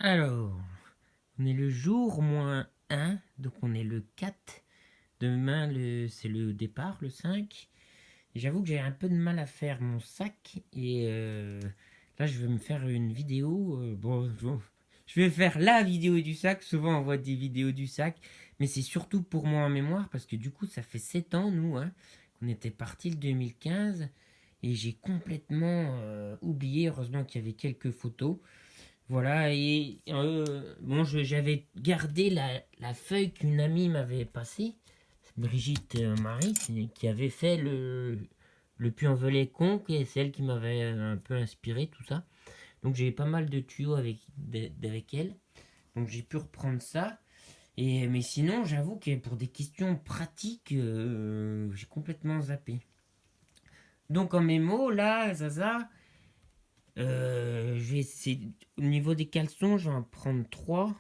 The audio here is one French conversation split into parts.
Alors, on est le jour -1, donc on est le 4. Demain, c'est le départ, le 5. Et j'avoue que j'ai un peu de mal à faire mon sac. Et là, je vais me faire une vidéo. Je vais faire la vidéo du sac. Souvent, on voit des vidéos du sac. Mais c'est surtout pour moi en mémoire. Parce que du coup, ça fait 7 ans, nous, hein, qu'on était partis le 2015. Et j'ai complètement oublié. Heureusement qu'il y avait quelques photos. Voilà, et bon, j'avais gardé la feuille qu'une amie m'avait passée, Brigitte Marie, qui avait fait le Puy-en-Velay conque, et c'est elle qui m'avait un peu inspiré tout ça. Donc j'ai pas mal de tuyaux avec elle. Donc j'ai pu reprendre ça. Mais sinon, j'avoue que pour des questions pratiques, j'ai complètement zappé. Donc en mémo, là, Zaza, je vais essayer. Au niveau des caleçons, je vais en prendre 3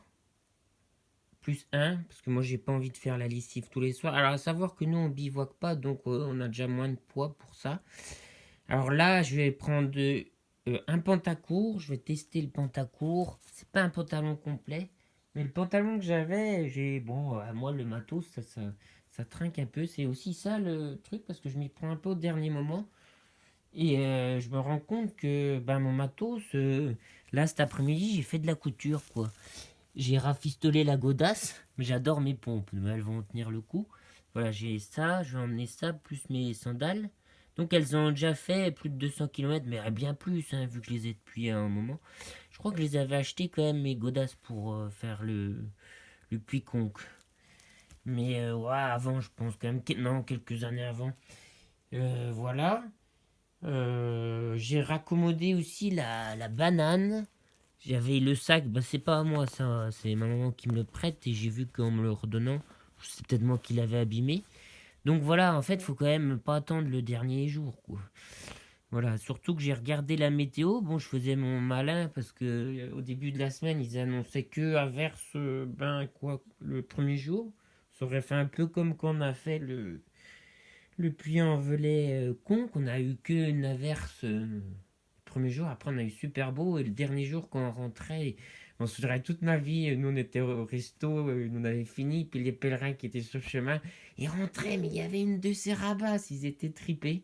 plus un parce que moi j'ai pas envie de faire la lessive tous les soirs. Alors à savoir que nous on bivouac pas, donc on a déjà moins de poids pour ça. Alors là, je vais prendre un pantacourt, je vais tester le pantacourt. C'est pas un pantalon complet, mais le pantalon que j'avais, bon, à moi le matos, ça trinque un peu. C'est aussi ça le truc parce que je m'y prends un peu au dernier moment. Et je me rends compte que ben, mon matos, là cet après-midi, j'ai fait de la couture quoi. J'ai rafistolé la godasse, mais j'adore mes pompes, mais elles vont tenir le coup. Voilà, j'ai ça, je vais emmener ça, plus mes sandales. Donc elles ont déjà fait plus de 200 kilomètres, mais bien plus, hein, vu que je les ai depuis un moment. Je crois que je les avais achetés quand même, mes godasses, pour faire le puits-conque. Mais ouais, avant, je pense quand même, non, quelques années avant. Voilà. J'ai raccommodé aussi la banane. J'avais le sac, bah c'est pas à moi ça, c'est ma maman qui me le prête et j'ai vu qu'en me le redonnant, c'est peut-être moi qui l'avais abîmé. Donc voilà, en fait, faut quand même pas attendre le dernier jour, quoi. Voilà, surtout que j'ai regardé la météo. Bon, je faisais mon malin parce que au début de la semaine, ils annonçaient que averse, ben quoi, le premier jour. Ça aurait fait un peu comme quand on a fait le Puy-en-Velay con, qu'on a eu qu'une averse le premier jour. Après, on a eu super beau. Et le dernier jour, quand on rentrait, on se souviendrait toute ma vie. Nous, on était au resto, nous, on avait fini. Puis les pèlerins qui étaient sur le chemin, ils rentraient, mais il y avait une de ces rabats. Ils étaient tripés.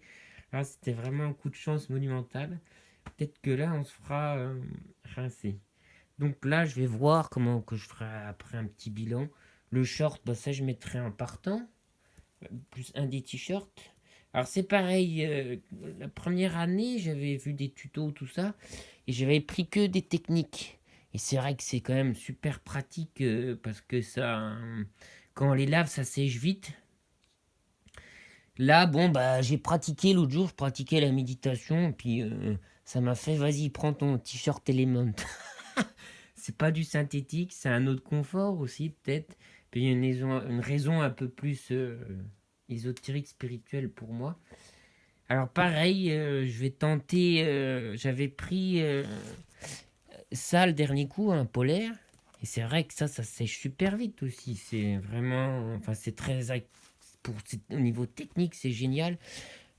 Là, c'était vraiment un coup de chance monumental. Peut-être que là, on se fera rincer. Donc là, je vais voir comment que je ferai après un petit bilan. Le short, bah, ça, je mettrai en partant plus un des t-shirts. Alors c'est pareil, la première année j'avais vu des tutos, tout ça, et j'avais pris que des techniques. Et c'est vrai que c'est quand même super pratique parce que ça, quand on les lave, ça sèche vite. Là, bon, bah j'ai pratiqué l'autre jour, je pratiquais la méditation, et puis ça m'a fait, vas-y, prends ton t-shirt Element. C'est pas du synthétique, c'est un autre confort aussi, peut-être. Puis il y a une raison un peu plus ésotérique, spirituelle pour moi. Alors pareil, je vais tenter, j'avais pris ça le dernier coup, un polaire. Et c'est vrai que ça sèche super vite aussi. C'est vraiment, enfin c'est au niveau technique, c'est génial.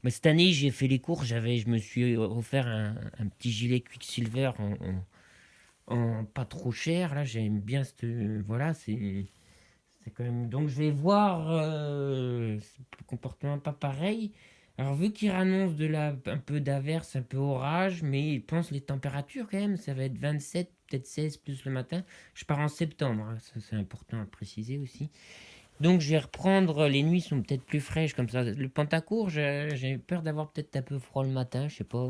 Mais cette année, j'ai fait les cours, je me suis offert un petit gilet Quicksilver en pas trop cher. Là, j'aime bien voilà, c'est quand même. Donc, je vais voir le comportement pas pareil. Alors, vu qu'il annonce un peu d'averse, un peu orage, mais il pense les températures quand même, ça va être 27, peut-être 16 plus le matin. Je pars en septembre, hein, ça c'est important à préciser aussi. Donc, je vais reprendre, les nuits sont peut-être plus fraîches comme ça. Le pantacourt, j'ai peur d'avoir peut-être un peu froid le matin, je sais pas,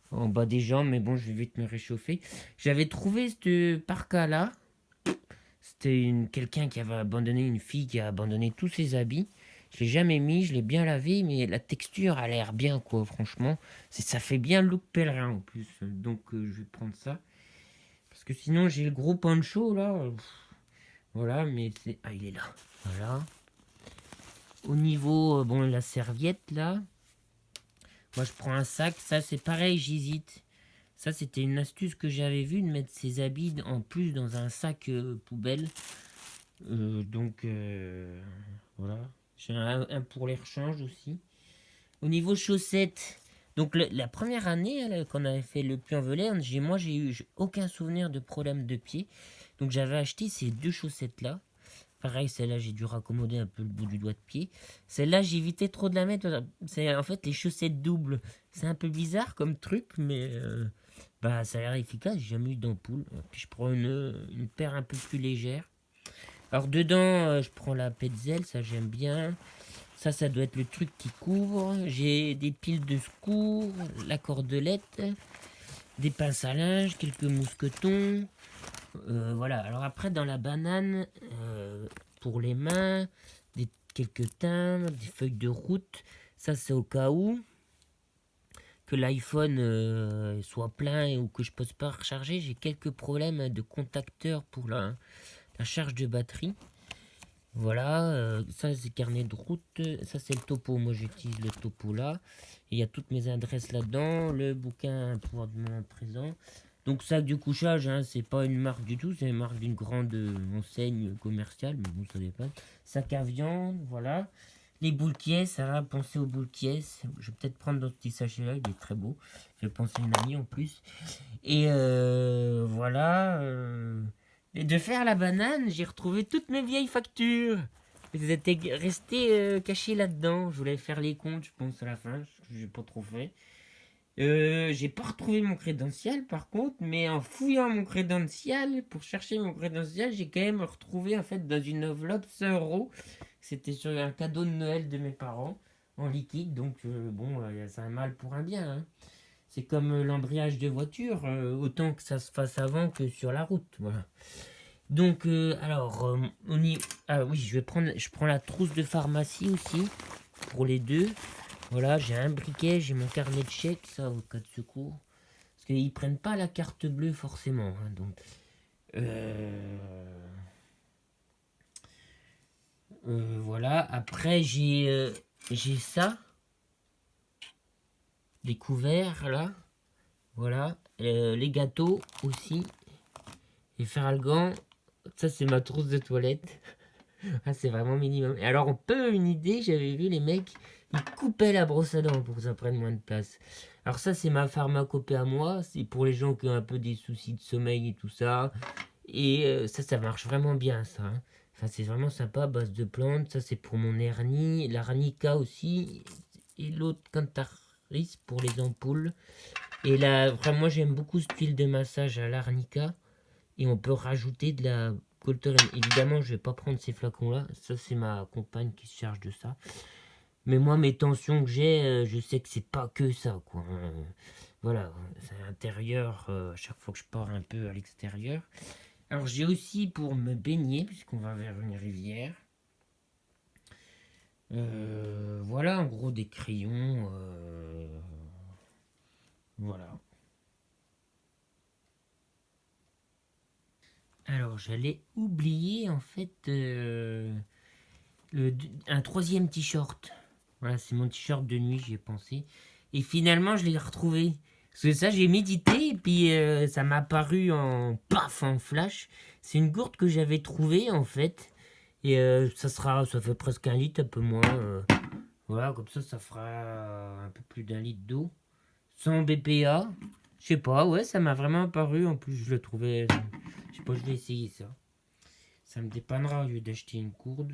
en bas des jambes, mais bon, je vais vite me réchauffer. J'avais trouvé ce parka-là. C'était quelqu'un qui avait abandonné, une fille qui a abandonné tous ses habits. Je l'ai jamais mis, je l'ai bien lavé, mais la texture a l'air bien, quoi, franchement. Ça fait bien look pèlerin en plus. Donc je vais prendre ça. Parce que sinon j'ai le gros poncho là. Voilà, mais c'est. Ah, il est là. Voilà. Au niveau, bon, la serviette là. Moi je prends un sac. Ça c'est pareil, j'hésite. Ça c'était une astuce que j'avais vue de mettre ses habits en plus dans un sac poubelle. Donc voilà. J'ai un pour les rechanges aussi. Au niveau chaussettes, Donc la première année là, qu'on avait fait le Puy-en-Velay, moi j'ai eu aucun souvenir de problème de pied. Donc j'avais acheté ces 2 chaussettes-là. Pareil, celle-là, j'ai dû raccommoder un peu le bout du doigt de pied. Celle-là, j'évitais trop de la mettre. C'est en fait les chaussettes doubles. C'est un peu bizarre comme truc, mais bah ça a l'air efficace. J'ai jamais eu d'ampoule. Puis je prends une paire un peu plus légère. Alors dedans, je prends la Petzl, ça j'aime bien. Ça doit être le truc qui couvre. J'ai des piles de secours, la cordelette, des pinces à linge, quelques mousquetons. Voilà, alors après dans la banane, pour les mains, quelques timbres, des feuilles de route, ça c'est au cas où que l'iPhone soit plein ou que je ne puisse pas recharger. J'ai quelques problèmes de contacteurs pour la charge de batterie. Voilà, ça c'est carnet de route, ça c'est le topo, moi j'utilise le topo là. Il y a toutes mes adresses là-dedans, le bouquin pouvoir du moment présent. Donc sac du couchage, hein, c'est pas une marque du tout, c'est une marque d'une grande enseigne commerciale, mais bon ça dépend. Sac à viande, voilà. Les boules qui ça va penser aux boules qui je vais peut-être prendre dans ce petit sachet là, il est très beau. Je vais penser à une amie en plus. Et voilà. Et de faire la banane, j'ai retrouvé toutes mes vieilles factures. Elles étaient restées cachées là-dedans. Je voulais faire les comptes, je pense, à la fin. J'ai pas trop fait. J'ai pas retrouvé mon crédential par contre, mais en fouillant mon crédential, pour chercher mon crédential, j'ai quand même retrouvé en fait dans une enveloppe 100 €. C'était sur un cadeau de Noël de mes parents, en liquide, donc bon, c'est un mal pour un bien. Hein. C'est comme l'embrayage de voiture, autant que ça se fasse avant que sur la route, voilà. Donc, alors, ah oui, je prends la trousse de pharmacie aussi, pour les deux. Voilà, j'ai un briquet, j'ai mon carnet de chèques, ça, au cas de secours. Parce qu'ils prennent pas la carte bleue, forcément, hein, donc... voilà, après, j'ai ça, les couverts, là. Voilà, les gâteaux aussi. Et Feralgan, ça c'est ma trousse de toilette. Ah, c'est vraiment minimum. Et alors, on peut une idée, j'avais vu les mecs, ils coupaient la brosse à dents pour que ça prenne moins de place. Alors ça, c'est ma pharmacopée à moi. C'est pour les gens qui ont un peu des soucis de sommeil et tout ça. Et ça marche vraiment bien, ça. Hein. Enfin, c'est vraiment sympa, base de plantes. Ça, c'est pour mon hernie. L'arnica aussi. Et l'autre Cantaris pour les ampoules. Et là, vraiment, moi, j'aime beaucoup cette huile de massage à l'arnica. Et on peut rajouter de la Colteren. Évidemment, je vais pas prendre ces flacons-là. Ça, c'est ma compagne qui se charge de ça. Mais moi, mes tensions que j'ai, je sais que c'est pas que ça, quoi. Voilà, c'est à l'intérieur, à chaque fois que je pars un peu à l'extérieur. Alors, j'ai aussi pour me baigner, puisqu'on va vers une rivière. Voilà, en gros, des crayons. Voilà. Alors, j'allais oublier, en fait, un troisième t-shirt. Voilà, c'est mon t-shirt de nuit, j'y ai pensé. Et finalement, je l'ai retrouvé. Parce que ça, j'ai médité, et puis ça m'a apparu en paf, en flash. C'est une gourde que j'avais trouvée, en fait. Et ça fait presque 1 litre, un peu moins. Voilà, comme ça fera un peu plus d'1 litre d'eau. Sans BPA. Je sais pas, ouais, ça m'a vraiment apparu. En plus, je le trouvais. Je sais pas, je vais essayer ça. Ça me dépannera au lieu d'acheter une gourde.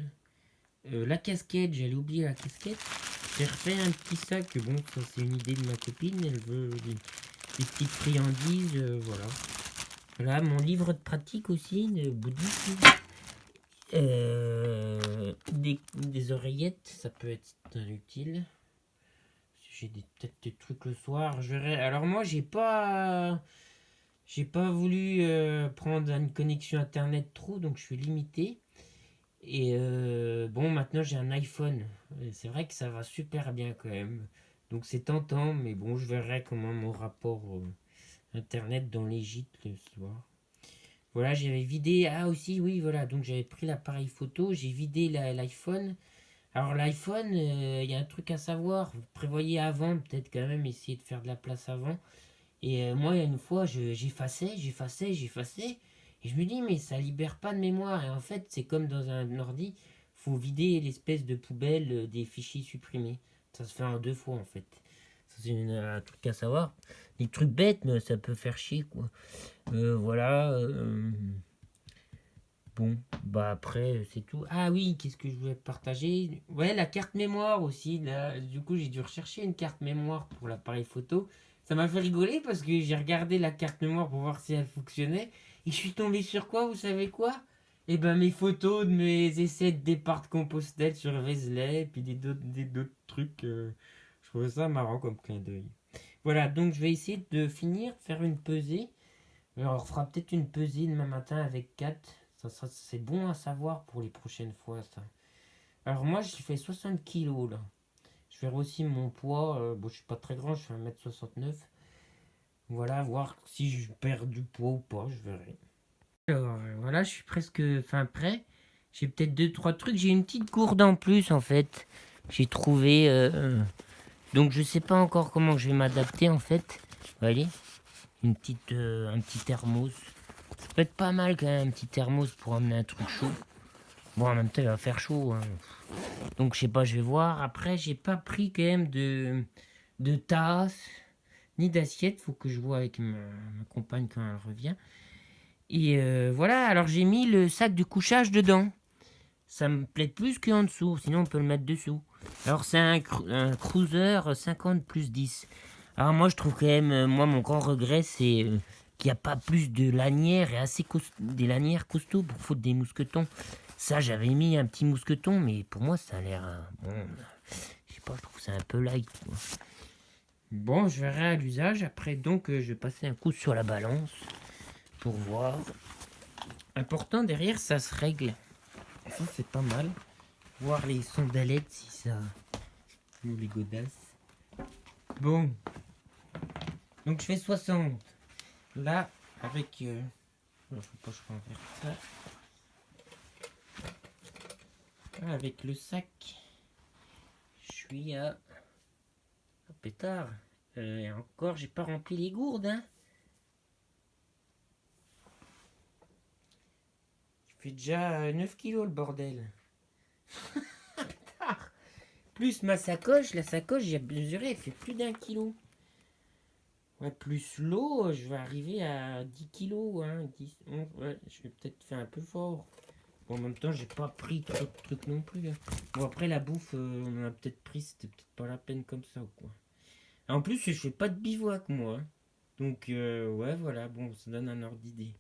La casquette, j'allais oublier la casquette. J'ai refait un petit sac. Bon, ça c'est une idée de ma copine. Elle veut des petites friandises. Voilà. Voilà, mon livre de pratique aussi, de bouddhisme. Des oreillettes, ça peut être utile. J'ai peut-être des trucs le soir. Alors moi, j'ai pas voulu prendre une connexion internet trop, donc je suis limité. Et bon, maintenant j'ai un iPhone. Et c'est vrai que ça va super bien quand même. Donc c'est tentant, mais bon, je verrai comment mon rapport internet dans les gîtes le soir. Voilà, j'avais vidé. Ah aussi, oui, voilà. Donc j'avais pris l'appareil photo, j'ai vidé l'iPhone. Alors l'iPhone, il y a un truc à savoir. Vous prévoyez avant, peut-être quand même essayer de faire de la place avant. Et moi, il y a une fois, j'effaçais. Et je me dis, mais ça libère pas de mémoire. Et en fait, c'est comme dans un ordi, faut vider l'espèce de poubelle des fichiers supprimés. Ça se fait en 2 fois en fait. Ça c'est un truc à savoir. Des trucs bêtes, mais ça peut faire chier, quoi. Voilà. Bon, bah après, c'est tout. Ah oui, qu'est-ce que je voulais partager? Ouais, la carte mémoire aussi. Là, du coup, j'ai dû rechercher une carte mémoire pour l'appareil photo. Ça m'a fait rigoler parce que j'ai regardé la carte mémoire pour voir si elle fonctionnait. Et je suis tombé sur quoi, vous savez quoi? Eh ben, mes photos de mes essais de départ de Compostelle sur Vézelay, et puis d'autres trucs. Je trouvais ça marrant comme clin d'œil. Voilà, donc je vais essayer de finir, faire une pesée. Alors, on fera peut-être une pesée demain matin avec 4. C'est bon à savoir pour les prochaines fois, ça. Alors, moi, j'ai fait 60 kilos, là. Je verrai aussi mon poids. Bon, je suis pas très grand, je fais 1m69. Voilà, voir si je perds du poids ou pas, je verrai. Alors, voilà, je suis presque fin prêt. J'ai peut-être deux trois trucs. J'ai une petite gourde en plus, en fait. J'ai trouvé. Donc, je sais pas encore comment je vais m'adapter, en fait. Voyez, un petit thermos. Ça peut être pas mal quand même, un petit thermos pour amener un truc chaud. Bon, en même temps, il va faire chaud, hein. Donc, je sais pas, je vais voir. Après, j'ai pas pris quand même de tasse, ni d'assiette. Faut que je vois avec ma compagne quand elle revient. Et voilà, alors j'ai mis le sac de couchage dedans. Ça me plaît plus qu'en dessous, sinon on peut le mettre dessous. Alors, c'est un cruiser 50 plus 10. Alors, moi, je trouve quand même, moi, mon grand regret, c'est qu'il n'y a pas plus de lanières et des lanières costauds pour foutre des mousquetons. Ça, j'avais mis un petit mousqueton, mais pour moi, ça a l'air. Bon, je sais pas, je trouve que c'est un peu light, quoi. Bon, je verrai à l'usage. Après, donc, je vais passer un coup sur la balance pour voir. Important, derrière, ça se règle. Ça, c'est pas mal. Voir les sandalettes si ça. Ou les godasses. Bon. Donc, je fais 60. Là, avec. Alors, faut pas que je renverse ça. Avec le sac, je suis à. Ah, pétard. Et encore, j'ai pas rempli les gourdes, hein. Je fais déjà 9 kilos le bordel. Pétard. Plus ma sacoche, la sacoche, j'ai mesuré, elle fait plus d'1 kilo. Ouais, plus l'eau, je vais arriver à 10 kilos, hein. 10, 11, ouais, je vais peut-être faire un peu fort. Bon, en même temps, j'ai pas pris trop de trucs non plus, hein. Bon, après, la bouffe, on en a peut-être pris, c'était peut-être pas la peine comme ça, ou quoi. En plus, je fais pas de bivouac, moi, hein. Donc, ouais, voilà, bon, ça donne un ordre d'idée.